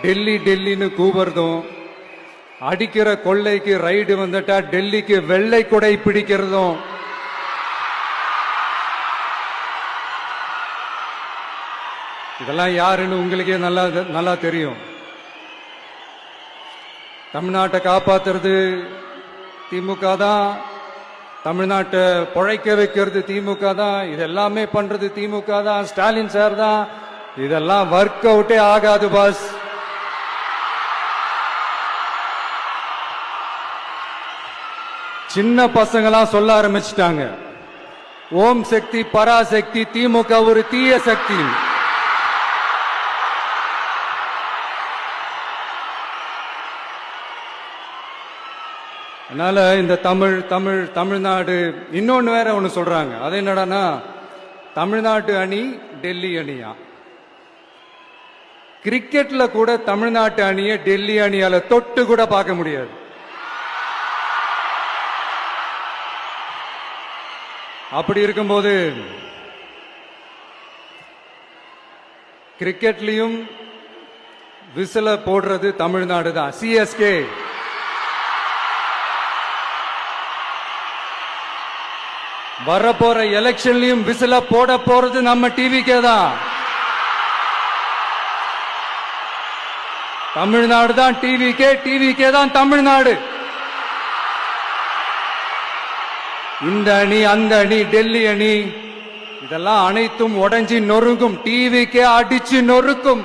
டெல்லி டெல்லின்னு கூவுறதும், அடிக்கிற கொள்ளைக்கு ரைடு வந்துட்டா டெல்லிக்கு வெள்ளை கொடை பிடிக்கிறதும், இதெல்லாம் யாருன்னு உங்களுக்கே நல்லா தெரியும். தமிழ்நாட்டை காப்பாத்துறது திமுக தான், தமிழ்நாட்டை பொழைக்க வைக்கிறது திமுக தான், இதெல்லாமே பண்றது திமுக தான், ஸ்டாலின் சார் தான். இதெல்லாம் ஒர்க் அவுட்டே ஆகாது பாஸ். சின்ன பசங்களாம் சொல்ல ஆரம்பிச்சிட்டாங்க, ஓம் சக்தி பராசக்தி, திமுக ஒரு தீய சக்தி. அதனால இந்த தமிழ்நாடு இன்னொன்னு வேற ஒண்ணு சொல்றாங்க. அது என்னடானா, தமிழ்நாட்டு அணி டெல்லி அணியா. கிரிக்கெட்ல கூட தமிழ்நாட்டு அணியை டெல்லி அணியால தொட்டு கூட பார்க்க முடியாது. அப்படி இருக்கும்போது கிரிக்கெட்லயும் விசில போடுறது தமிழ்நாடு தான், சிஎஸ்கே. வரப்போற எலெக்ஷன்லயும் விசில போட போறது நம்ம டிவிக்கே தான். தமிழ்நாடு தான் டிவிக்கே, டிவிக்கே தான் தமிழ்நாடு. இந்த அணி அந்த அணி டெல்லி அணி இதெல்லாம் அனைத்தும் உடைஞ்சி நொறுங்கும், டிவிக்கே அடிச்சு நொறுக்கும்.